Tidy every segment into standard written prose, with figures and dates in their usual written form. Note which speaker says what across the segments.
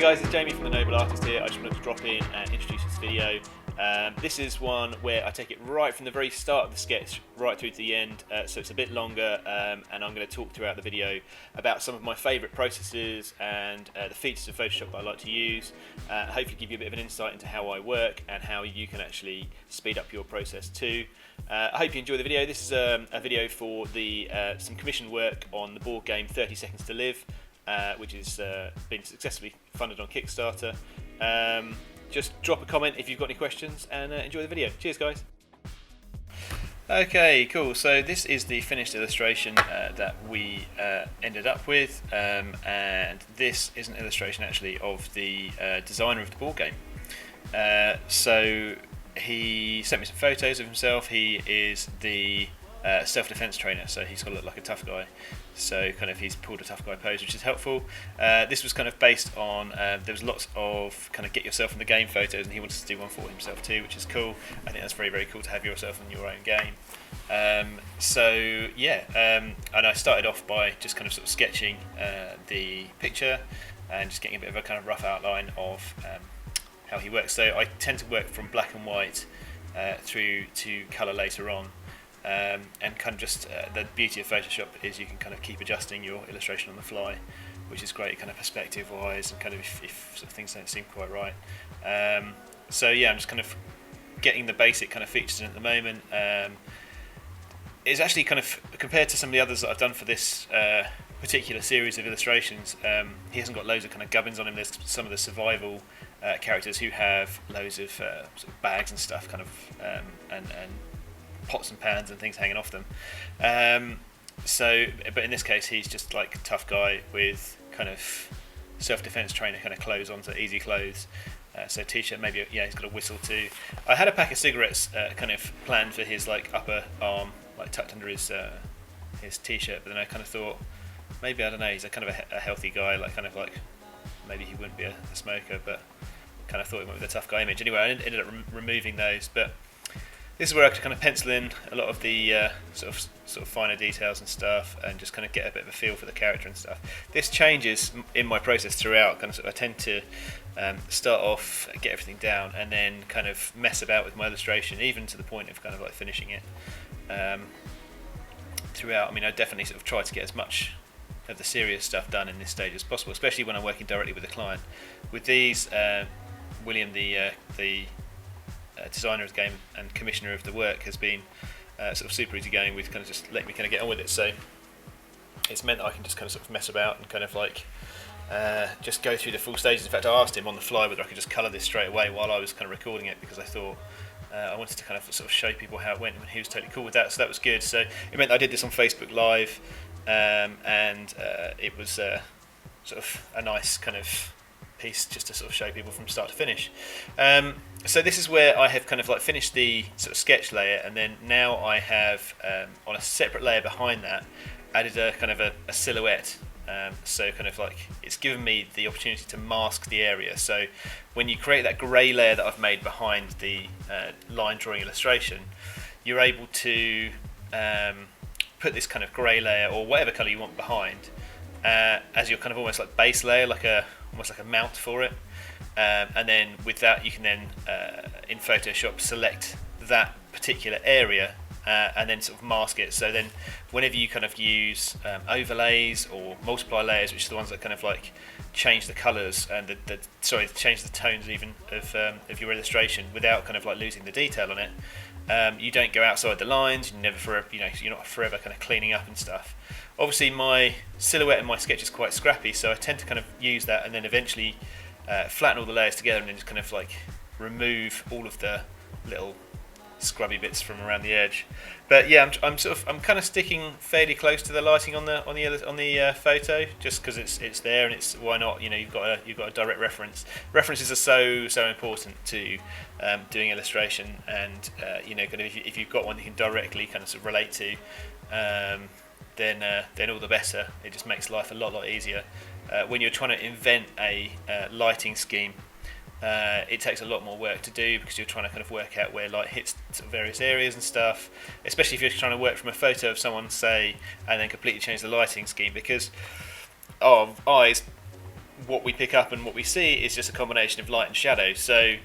Speaker 1: guys, it's Jamie from the Noble Artist here. I just wanted to drop in and introduce this video. This is one where I take it right from the very start of the sketch right through to the end, so it's a bit longer, and I'm going to talk throughout the video about some of my favourite processes and the features of Photoshop that I like to use. Hopefully give you a bit of an insight into how I work and how you can actually speed up your process too. I hope you enjoy the video. This is a video for the some commissioned work on the board game 30 Seconds to Live, which has been successfully funded on Kickstarter. Just drop a comment if you've got any questions and enjoy the video. Cheers guys. Okay, cool. So this is the finished illustration that we ended up with, and this is an illustration actually of the designer of the board game. So he sent me some photos of himself. He is the self-defense trainer, so he's got to look like a tough guy. So kind of he's pulled a tough guy pose, which is helpful. This was kind of based on there was lots of kind of get yourself in the game photos, and he wanted to do one for himself too, which is cool. I think that's very, very cool to have yourself in your own game. So yeah, and I started off by just kind of sort of sketching the picture and just getting a bit of a kind of rough outline of how he works. So I tend to work from black and white through to colour later on. And kind of just the beauty of Photoshop is you can kind of keep adjusting your illustration on the fly, which is great kind of perspective wise, and kind of if sort of things don't seem quite right. So yeah, I'm just kind of getting the basic kind of features in at the moment. It's actually kind of, compared to some of the others that I've done for this particular series of illustrations, he hasn't got loads of kind of gubbins on him. There's some of the survival characters who have loads of, sort of bags and stuff, kind of and pots and pans and things hanging off them. But in this case, he's just like a tough guy with kind of self-defense trainer kind of clothes onto easy clothes. So t-shirt, maybe, yeah, he's got a whistle too. I had a pack of cigarettes kind of planned for his like upper arm, like tucked under his t-shirt, but then I kind of thought, maybe, I don't know, he's a kind of a healthy guy, like kind of like, maybe he wouldn't be a smoker, but kind of thought he went with a tough guy image. Anyway, I ended up removing those, but this is where I could kind of pencil in a lot of the sort of finer details and stuff, and just kind of get a bit of a feel for the character and stuff. This changes in my process throughout. Kind of, I tend to start off, get everything down, and then kind of mess about with my illustration, even to the point of kind of like finishing it throughout. I mean, I definitely sort of try to get as much of the serious stuff done in this stage as possible, especially when I'm working directly with a client. With these, William, the designer of the game and commissioner of the work, has been sort of super easygoing with kind of just letting me kind of get on with it. So it's meant that I can just kind of sort of mess about and kind of like just go through the full stages. In fact, I asked him on the fly whether I could just colour this straight away while I was kind of recording it, because I thought I wanted to kind of sort of show people how it went, and he was totally cool with that. So that was good. So it meant that I did this on Facebook Live, and it was sort of a nice kind of piece just to sort of show people from start to finish. So this is where I have kind of like finished the sort of sketch layer, and then now I have on a separate layer behind that added a kind of a silhouette. So kind of like it's given me the opportunity to mask the area. So when you create that grey layer that I've made behind the line drawing illustration, you're able to put this kind of grey layer or whatever colour you want behind as your kind of almost like base layer, like almost like a mount for it. And then with that you can then in Photoshop select that particular area and then sort of mask it. So then whenever you kind of use overlays or multiply layers, which are the ones that kind of like change the colours and change the tones even of your illustration without kind of like losing the detail on it, you don't go outside the lines. You're not forever kind of cleaning up and stuff. Obviously my silhouette in my sketch is quite scrappy, so I tend to kind of use that and then eventually flatten all the layers together and then just kind of like remove all of the little scrubby bits from around the edge. But yeah, I'm kind of sticking fairly close to the lighting on the photo, just because it's there, and it's, why not? You know, you've got a direct reference. References are so important to doing illustration, and you know, kind of if you've got one you can directly kind of sort of relate to, then all the better. It just makes life a lot easier. When you're trying to invent a lighting scheme, it takes a lot more work to do, because you're trying to kind of work out where light hits sort of various areas and stuff, especially if you're trying to work from a photo of someone, say, and then completely change the lighting scheme, because our eyes what we pick up and what we see is just a combination of light and shadow. So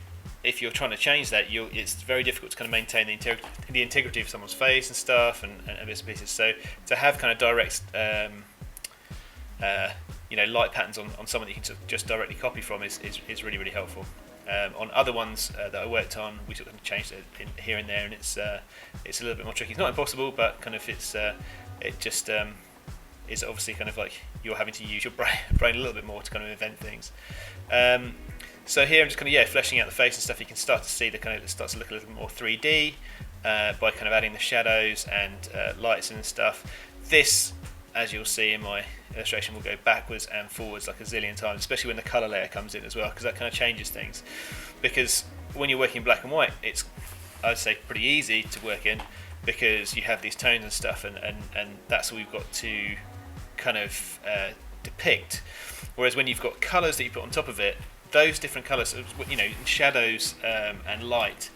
Speaker 1: if you're trying to change that, it's very difficult to kind of maintain the integrity of someone's face and stuff and bits and pieces. So to have kind of direct light patterns on someone that you can sort of just directly copy from is really, really helpful. On other ones that I worked on, we sort of changed it here and there, and it's a little bit more tricky. It's not impossible, but kind of it just is obviously kind of like you're having to use your brain a little bit more to kind of invent things. So here I'm just kind of fleshing out the face and stuff. You can start to see it starts to look a little more 3D by kind of adding the shadows and lights and stuff. This, as you'll see in my illustration, will go backwards and forwards like a zillion times, especially when the colour layer comes in as well, because that kind of changes things. Because when you're working in black and white, it's, I'd say, pretty easy to work in because you have these tones and stuff, and that's all we've got to kind of depict. Whereas when you've got colours that you put on top of it, those different colours, shadows and light,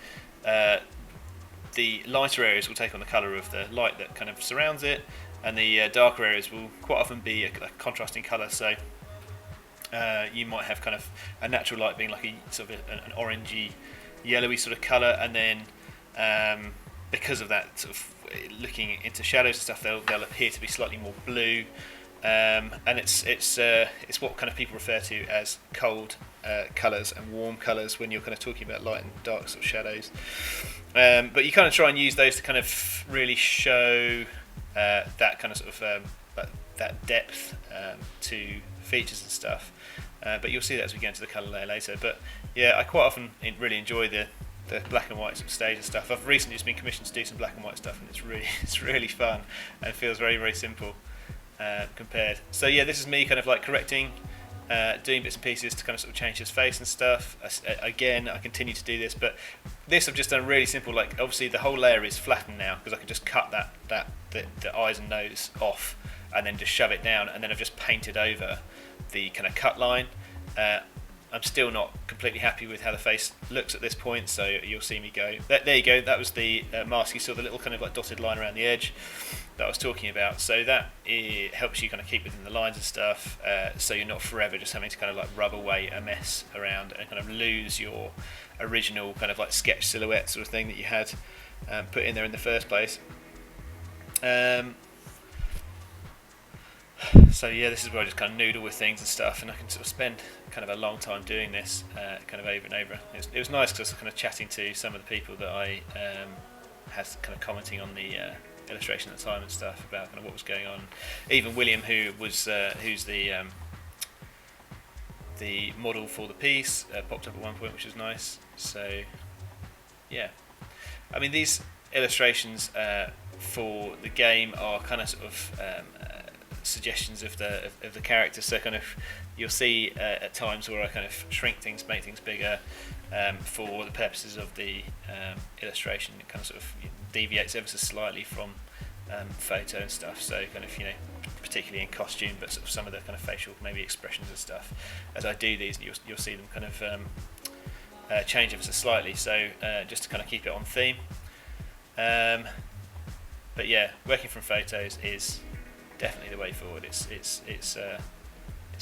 Speaker 1: the lighter areas will take on the colour of the light that kind of surrounds it, and the darker areas will quite often be a contrasting colour. So you might have kind of a natural light being like a sort of an orangey, yellowy sort of colour, and then because of that, sort of looking into shadows and stuff, they'll appear to be slightly more blue, and it's what kind of people refer to as cold colours and warm colours when you're kind of talking about light and dark sort of shadows. But you kind of try and use those to kind of really show that kind of sort of that depth to features and stuff. But you'll see that as we get into the colour layer later. But yeah, I quite often really enjoy the black and white sort of stage and stuff. I've recently just been commissioned to do some black and white stuff, and it's really fun and feels very, very simple compared. So yeah, this is me kind of like correcting, doing bits and pieces to kind of sort of change his face and stuff. Again, I continue to do this, but this I've just done really simple. Like obviously the whole layer is flattened now because I can just cut the eyes and nose off and then just shove it down, and then I've just painted over the kind of cut line. I'm still not completely happy with how the face looks at this point, so you'll see me go. There you go, that was the mask. You saw the little kind of like dotted line around the edge that I was talking about. So that helps you kind of keep within the lines and stuff, so you're not forever just having to kind of like rub away a mess around and kind of lose your original kind of like sketch silhouette sort of thing that you had put in there in the first place. So yeah, this is where I just kind of noodle with things and stuff, and I can sort of spend kind of a long time doing this kind of over and over. It was nice because I was kind of chatting to some of the people that I had kind of commenting on the illustration at the time and stuff about kind of what was going on. Even William, who's the model for the piece, popped up at one point, which was nice. So yeah, I mean these illustrations for the game are kind of sort of suggestions of the characters. So kind of you'll see at times where I kind of shrink things, make things bigger for the purposes of the illustration. It kind of sort of deviates ever so slightly from photo and stuff. So kind of particularly in costume, but sort of some of the kind of facial maybe expressions and stuff. As I do these, you'll see them kind of change ever so slightly. So just to kind of keep it on theme. But yeah, working from photos is definitely the way forward. It's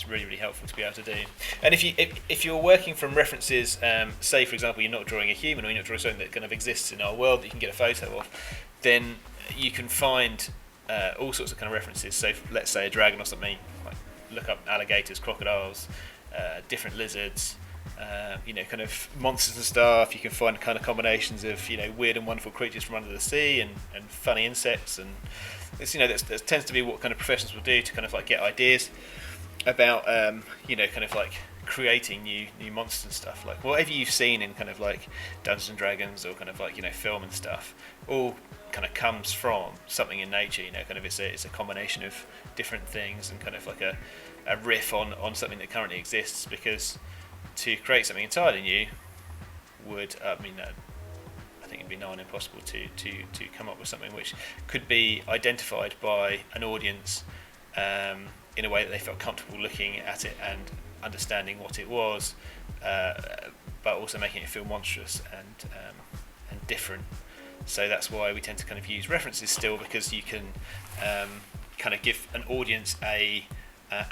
Speaker 1: really, really helpful to be able to do. And if you're working from references, say for example you're not drawing a human, or you're not drawing something that kind of exists in our world that you can get a photo of, then you can find all sorts of kind of references. So let's say a dragon or something, like look up alligators, crocodiles, different lizards, kind of monsters and stuff. You can find kind of combinations of weird and wonderful creatures from under the sea and funny insects, and it's, that tends to be what kind of professionals will do to kind of like get ideas about kind of like creating new monsters and stuff. Like whatever you've seen in kind of like Dungeons and Dragons or kind of like film and stuff, all kind of comes from something in nature. Kind of it's a combination of different things and kind of like a riff on something that currently exists, because to create something entirely new would I think it'd be nigh on impossible to come up with something which could be identified by an audience in a way that they felt comfortable looking at it and understanding what it was, but also making it feel monstrous and different. So that's why we tend to kind of use references still, because you can kind of give an audience a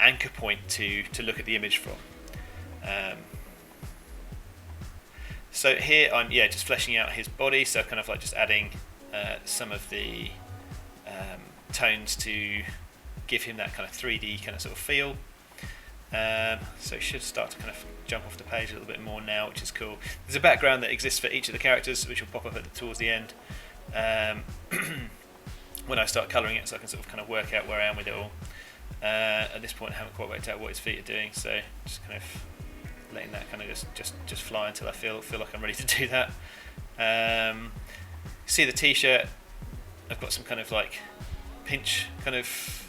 Speaker 1: anchor point to look at the image from. So here I'm just fleshing out his body, so kind of like just adding some of the tones to give him that kind of 3D kind of sort of feel. So it should start to kind of jump off the page a little bit more now, which is cool. There's a background that exists for each of the characters, which will pop up towards the end when I start colouring it, so I can sort of kind of work out where I am with it all. At this point I haven't quite worked out what his feet are doing, so just kind of letting that kind of just fly until I feel like I'm ready to do that. See the t-shirt, I've got some kind of like pinch kind of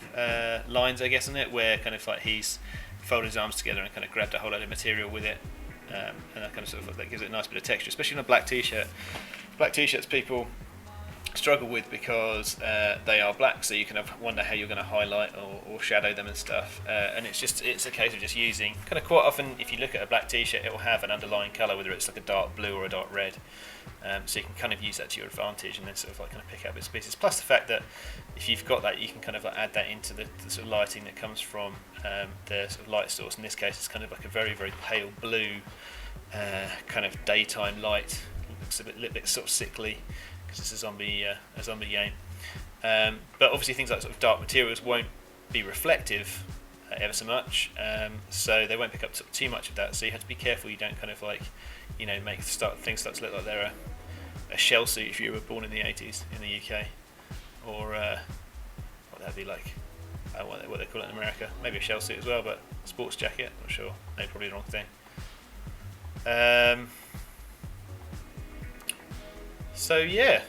Speaker 1: lines, I guess, in it, where kind of like he's folded his arms together and kind of grabbed a whole load of material with it, and that kind of sort of that gives it a nice bit of texture, especially on a black t-shirt. Black t-shirts people struggle with because they are black, so you kind of wonder how you're going to highlight or shadow them and stuff, and it's a case of just using kind of quite often, if you look at a black t-shirt, it will have an underlying colour, whether it's like a dark blue or a dark red, so you can kind of use that to your advantage and then sort of like kind of pick out bits and pieces, plus the fact that if you've got that, you can kind of like add that into the sort of lighting that comes from the sort of light source. In this case it's kind of like a very, very pale blue kind of daytime light. It looks a little bit sort of sickly because it's a zombie game, but obviously things like sort of dark materials won't be reflective ever so much, so they won't pick up too much of that, so you have to be careful you don't kind of like, you know, make things start to look like they're a shell suit if you were born in the 80s in the UK, or what that'd be like, what they call it in America, maybe a shell suit as well, but a sports jacket, not sure, no, probably the wrong thing. So yeah,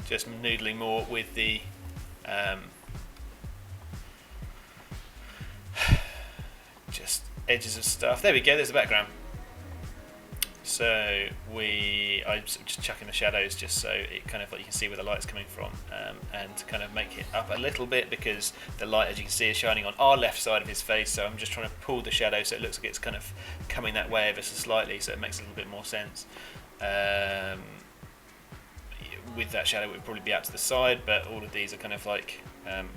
Speaker 1: just noodling more with the just edges of stuff. There we go, there's the background. So I'm just chucking the shadows just so it kind of like you can see where the light's coming from, and to kind of make it up a little bit, because the light, as you can see, is shining on our left side of his face, so I'm just trying to pull the shadow so it looks like it's kind of coming that way ever so slightly, so it makes a little bit more sense. With that shadow it would probably be out to the side, but all of these are kind of like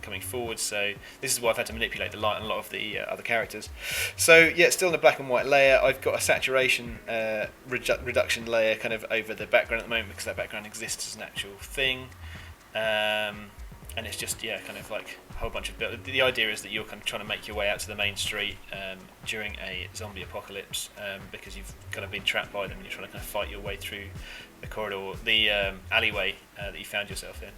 Speaker 1: coming forward, so this is why I've had to manipulate the light on a lot of the other characters. So yeah, still in a black and white layer. I've got a saturation reduction layer kind of over the background at the moment, because that background exists as an actual thing, and it's just kind of like a whole bunch of the idea is that you're kind of trying to make your way out to the main street during a zombie apocalypse, because you've kind of been trapped by them and you're trying to kind of fight your way through the corridor, the alleyway that you found yourself in.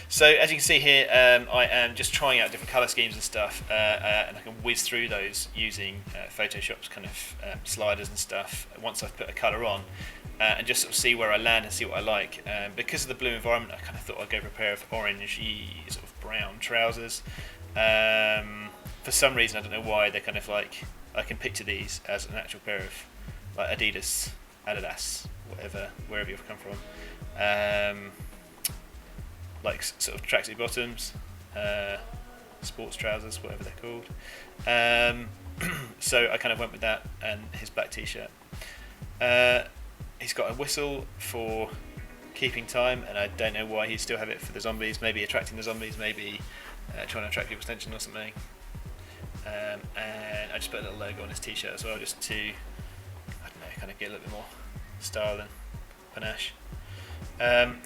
Speaker 1: So as you can see here, I am just trying out different colour schemes and stuff, and I can whiz through those using Photoshop's kind of sliders and stuff once I've put a colour on, and just sort of see where I land and see what I like. Because of the blue environment, I kind of thought I'd go for a pair of orangey sort of brown trousers. For some reason, I don't know why, they're kind of like, I can picture these as an actual pair of like Adidas, whatever, wherever you've come from, like sort of tracksuit bottoms, sports trousers, whatever they're called. So I kind of went with that and his black t-shirt. He's got a whistle for keeping time, and I don't know why he still have it for the zombies. Maybe attracting the zombies, maybe trying to attract people's attention or something. And I just put a little logo on his t-shirt as well, just to, I don't know, kind of get a little bit more style and panache.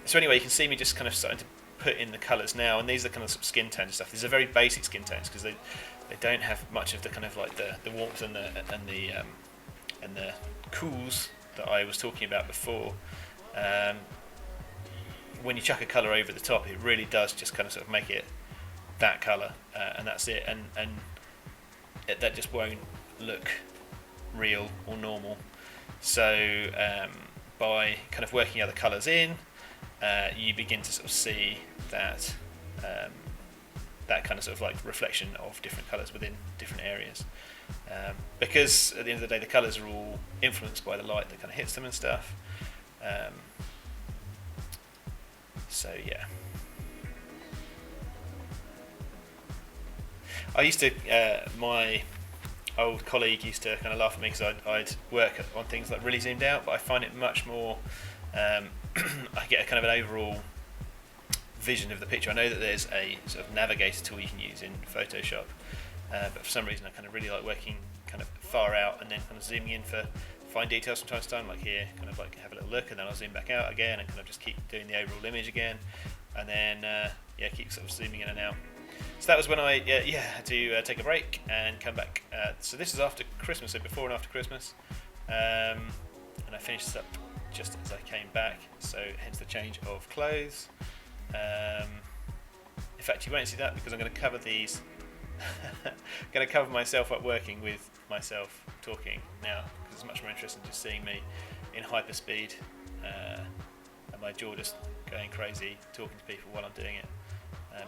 Speaker 1: So anyway, you can see me just kind of starting to put in the colours now, and these are kind of, sort of skin tone stuff. These are very basic skin tones because they don't have much of the kind of like the warmth and the cools that I was talking about before. When you chuck a colour over the top, it really does just kind of sort of make it that colour, and that's it, and that just won't look real or normal. So by kind of working other colours in, you begin to sort of see that that kind of sort of like reflection of different colours within different areas, because at the end of the day the colours are all influenced by the light that kind of hits them and stuff. So yeah, I used to, my old colleague used to kind of laugh at me because I'd work on things like really zoomed out, but I find it much more, I get a kind of an overall vision of the picture. I know that there's a sort of navigator tool you can use in Photoshop, but for some reason I kind of really like working kind of far out and then kind of zooming in for fine details from time to time, like here, kind of like have a little look, and then I'll zoom back out again and kind of just keep doing the overall image again, and then keep sort of zooming in and out. So that was when I had to take a break and come back. So this is after Christmas, so before and after Christmas, and I finished this up just as I came back, so hence the change of clothes. In fact, you won't see that because I'm going to cover these. I'm going to cover myself up working with myself talking now, because it's much more interesting just seeing me in hyperspeed and my jaw just going crazy talking to people while I'm doing it.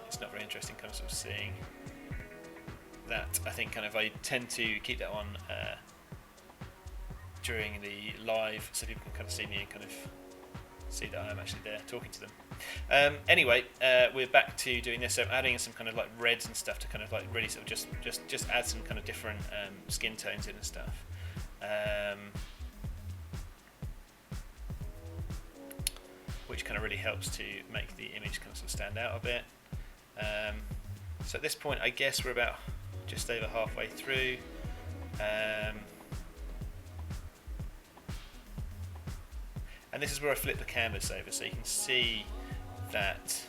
Speaker 1: It's not very interesting kind of sort of seeing that. I think kind of I tend to keep that on during the live so people can kind of see me and kind of see that I'm actually there talking to them. Anyway, we're back to doing this, so adding some kind of like reds and stuff to kind of like really sort of just add some kind of different skin tones in and stuff. Which kind of really helps to make the image kind of, sort of stand out a bit. So at this point I guess we're about just over halfway through. And this is where I flip the canvas over, so you can see that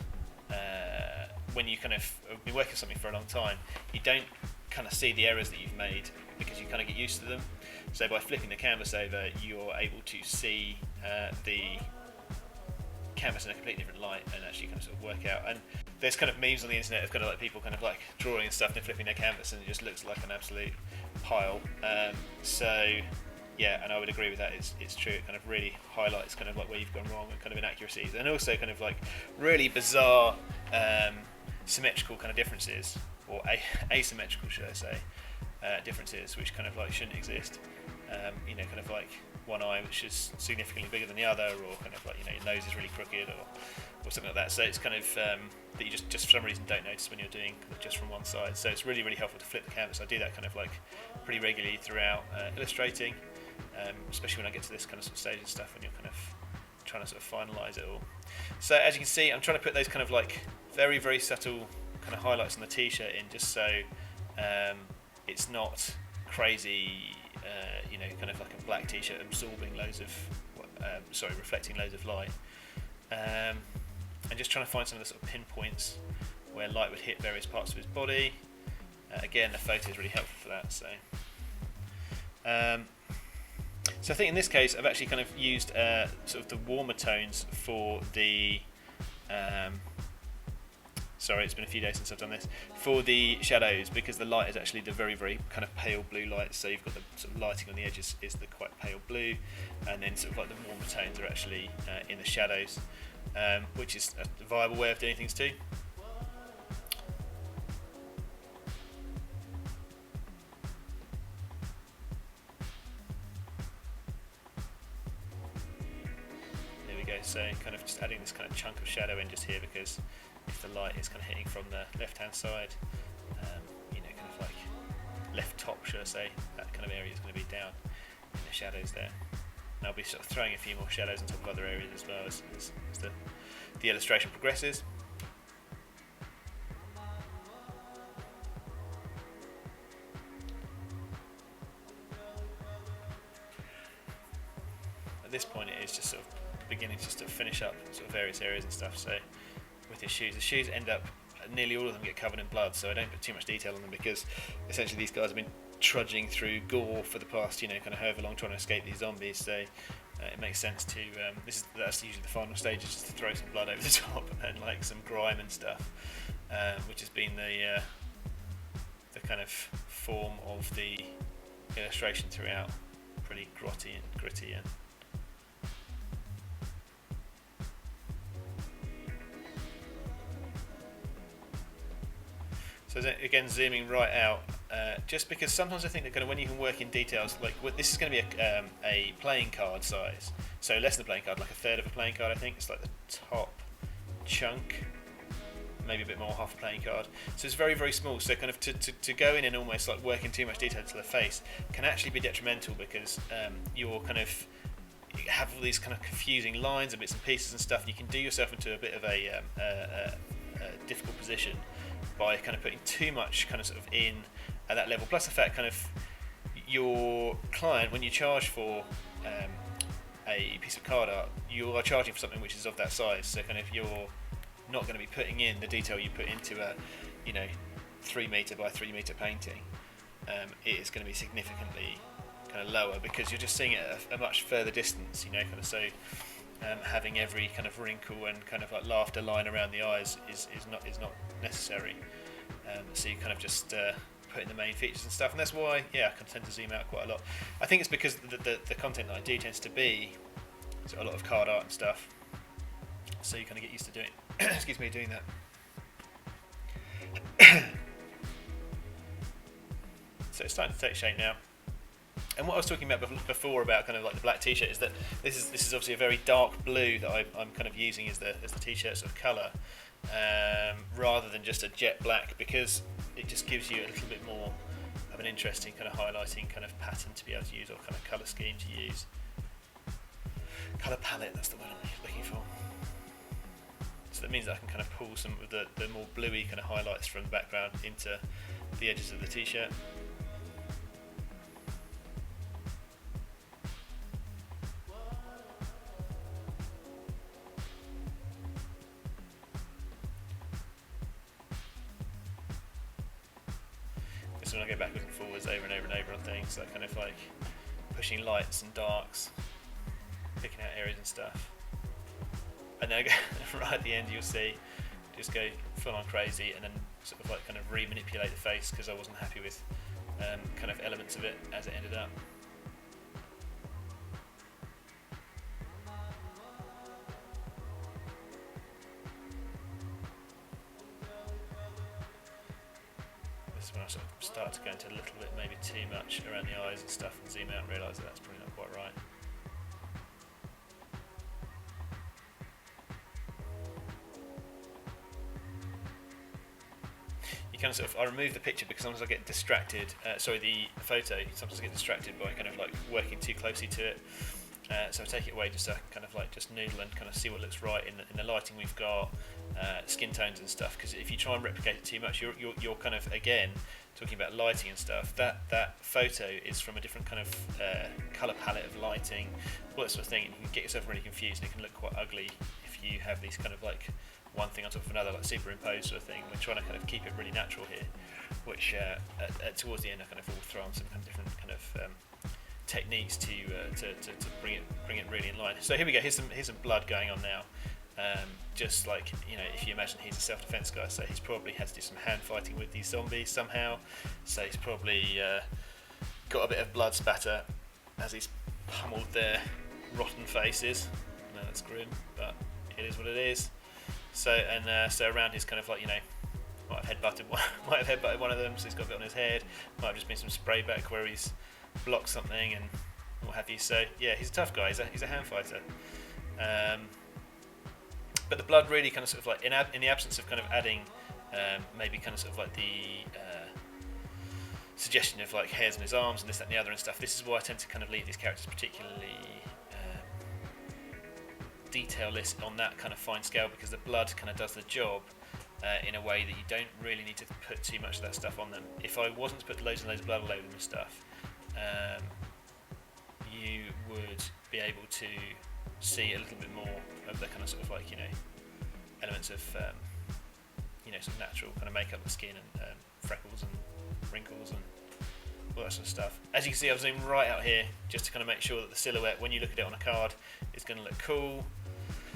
Speaker 1: when you kind of been working on something for a long time, you don't kind of see the errors that you've made because you kind of get used to them. So by flipping the canvas over, you're able to see the canvas in a completely different light and actually kind of sort of work out. And there's kind of memes on the internet of kind of like people kind of like drawing and stuff and flipping their canvas, and it just looks like an absolute pile. Yeah, and I would agree with that. It's true. It kind of really highlights kind of like where you've gone wrong and kind of inaccuracies, and also kind of like really bizarre symmetrical kind of differences, or asymmetrical, should I say, differences which kind of like shouldn't exist. Kind of like one eye which is significantly bigger than the other, or kind of like your nose is really crooked, or something like that. So it's kind of that you just for some reason don't notice when you're doing kind of just from one side. So it's really helpful to flip the canvas. I do that kind of like pretty regularly throughout illustrating. Especially when I get to this kind of sort of stage and stuff, when you're kind of trying to sort of finalise it all. So as you can see, I'm trying to put those kind of like very subtle kind of highlights on the t-shirt in, just so it's not crazy, kind of like a black t-shirt absorbing loads of, reflecting loads of light, and just trying to find some of the sort of pinpoints where light would hit various parts of his body. Again, the photo is really helpful for that. So I think in this case I've actually kind of used sort of the warmer tones for the it's been a few days since I've done this, for the shadows, because the light is actually the very kind of pale blue light. So you've got the sort of lighting on the edges is the quite pale blue, and then sort of like the warmer tones are actually in the shadows, which is a viable way of doing things too. So kind of just adding this kind of chunk of shadow in just here, because if the light is kind of hitting from the left hand side, kind of like left top, should I say, that kind of area is going to be down in the shadows there. And I'll be sort of throwing a few more shadows on top of other areas as well as the illustration progresses. At this point it is just sort of beginning to just finish up sort of various areas and stuff. So with his shoes, the shoes end up, nearly all of them get covered in blood, so I don't put too much detail on them, because essentially these guys have been trudging through gore for the past kind of however long, trying to escape these zombies. So it makes sense to that's usually the final stage, is just to throw some blood over the top and like some grime and stuff, which has been the kind of form of the illustration throughout, pretty grotty and gritty. And so again, zooming right out, just because sometimes I think that kind of when you can work in details, like this is going to be a playing card size, so less than a playing card, like a third of a playing card I think. It's like the top chunk, maybe a bit more, half a playing card. So it's very small, so kind of to go in and almost like work in too much detail to the face can actually be detrimental, because you're kind of have all these kind of confusing lines and bits and pieces and stuff. You can do yourself into a bit of a difficult position by kind of putting too much kind of sort of in at that level. Plus the fact kind of your client, when you charge for a piece of card art, you are charging for something which is of that size. So kind of you're not going to be putting in the detail you put into a 3 metre by 3 metre painting. It is going to be significantly kind of lower because you're just seeing it at a much further distance, kind of. So having every kind of wrinkle and kind of like laughter line around the eyes is not necessary. So you kind of just put in the main features and stuff, and that's why I can tend to zoom out quite a lot. I think it's because the content that I do tends to be a lot of card art and stuff, so you kind of get used to doing doing that. So it's starting to take shape now. And what I was talking about before about kind of like the black t-shirt is that this is obviously a very dark blue that I'm kind of using as the t-shirt sort of colour, rather than just a jet black, because it just gives you a little bit more of an interesting kind of highlighting kind of pattern to be able to use, or kind of colour scheme to use. Colour palette, that's the word I'm looking for. So that means that I can kind of pull some of the more bluey kind of highlights from the background into the edges of the t-shirt. So when I go backwards and forwards over and over and over on things, like kind of like pushing lights and darks, picking out areas and stuff. And then right at the end you'll see, just go full on crazy and then sort of like kind of re-manipulate the face because I wasn't happy with kind of elements of it as it ended up. When I sort of start to go into a little bit maybe too much around the eyes and stuff and zoom out and realise that that's probably not quite right. You kind of sort of, I remove the picture because sometimes I get distracted, the photo, sometimes I get distracted by kind of like working too closely to it. So I take it away just so I can kind of like just noodle and kind of see what looks right in the lighting we've got, skin tones and stuff. Because if you try and replicate it too much, you're kind of again talking about lighting and stuff. That photo is from a different kind of colour palette of lighting, all that sort of thing, and you can get yourself really confused. And it can look quite ugly if you have these kind of like one thing on top of another, like superimposed sort of thing. We're trying to kind of keep it really natural here, which towards the end I kind of will throw on some kind of different kind of techniques to bring it really in line. So here we go. Here's some blood going on now. Just like if you imagine he's a self-defense guy, so he's probably had to do some hand fighting with these zombies somehow. So he's probably got a bit of blood spatter as he's pummeled their rotten faces. No, that's grim, but it is what it is. So so around his kind of like might have headbutted one of them, so he's got a bit on his head. Might have just been some spray back where he's blocked something and what have you. So yeah, he's a tough guy. He's a hand fighter. But the blood really kind of sort of like in the absence of kind of adding maybe kind of sort of like the suggestion of like hairs on his arms and this, that, and the other and stuff. This is why I tend to kind of leave these characters particularly detailless on that kind of fine scale, because the blood kind of does the job in a way that you don't really need to put too much of that stuff on them. If I wasn't to put loads and loads of blood all over them and stuff, you would be able to see a little bit more of the kind of sort of like elements of sort of natural kind of makeup, the skin and freckles and wrinkles and all that sort of stuff. As you can see, I've zoomed right out here just to kind of make sure that the silhouette, when you look at it on a card, is going to look cool.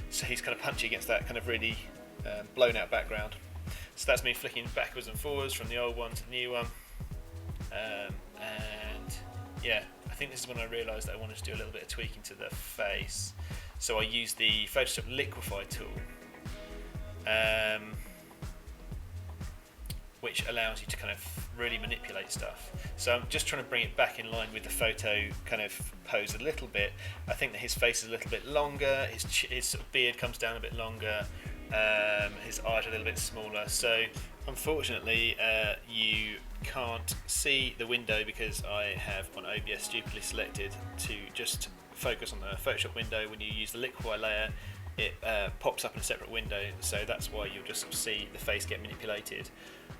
Speaker 1: So he's kind of punchy against that kind of really blown out background. So that's me flicking backwards and forwards from the old one to the new one. And yeah, I think this is when I realised that I wanted to do a little bit of tweaking to the face. So I used the Photoshop Liquify tool, which allows you to kind of really manipulate stuff. So I'm just trying to bring it back in line with the photo kind of pose a little bit. I think that his face is a little bit longer, his sort of beard comes down a bit longer, his eyes are a little bit smaller. So unfortunately you can't see the window because I have on OBS stupidly selected to just focus on the Photoshop window. When you use the Liquify layer, it pops up in a separate window, so that's why you'll just sort of see the face get manipulated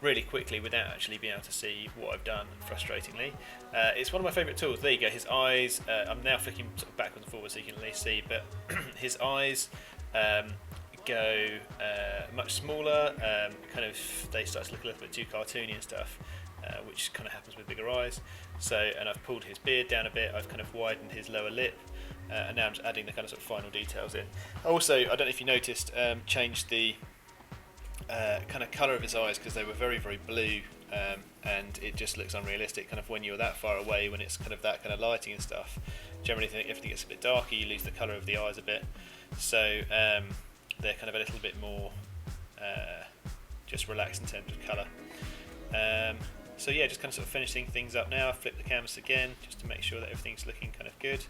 Speaker 1: really quickly without actually being able to see what I've done, frustratingly. It's one of my favourite tools. There you go, his eyes, I'm now flicking sort of backwards and forwards so you can at least see, but his eyes go much smaller, kind of they start to look a little bit too cartoony and stuff, which kind of happens with bigger eyes. So, and I've pulled his beard down a bit, I've kind of widened his lower lip, and now I'm just adding the kind of sort of final details in. Also, I don't know if you noticed, changed the kind of colour of his eyes, because they were very, very blue, and it just looks unrealistic kind of when you're that far away, when it's kind of that kind of lighting and stuff. Generally, if everything gets a bit darker, you lose the colour of the eyes a bit. So they're kind of a little bit more just relaxed in terms of colour. So yeah, just kind of sort of finishing things up now. I've flipped the canvas again just to make sure that everything's looking kind of good.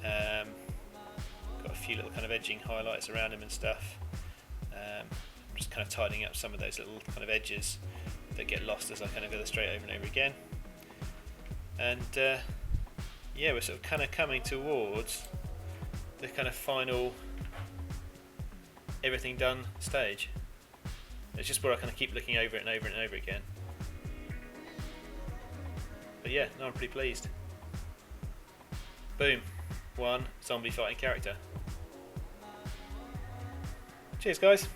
Speaker 1: Got a few little kind of edging highlights around him and stuff. I'm just kind of tidying up some of those little kind of edges that get lost as I kind of illustrate over and over again. And yeah, we're sort of kind of coming towards the kind of final everything done stage. It's just where I kind of keep looking over it and over and over again. But yeah, no, I'm pretty pleased. Boom, one zombie fighting character. Cheers, guys.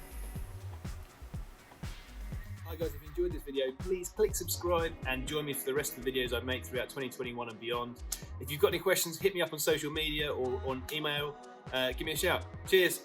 Speaker 1: Hi guys, if you enjoyed this video, please click subscribe and join me for the rest of the videos I make throughout 2021 and beyond. If you've got any questions, hit me up on social media or on email. Give me a shout. Cheers.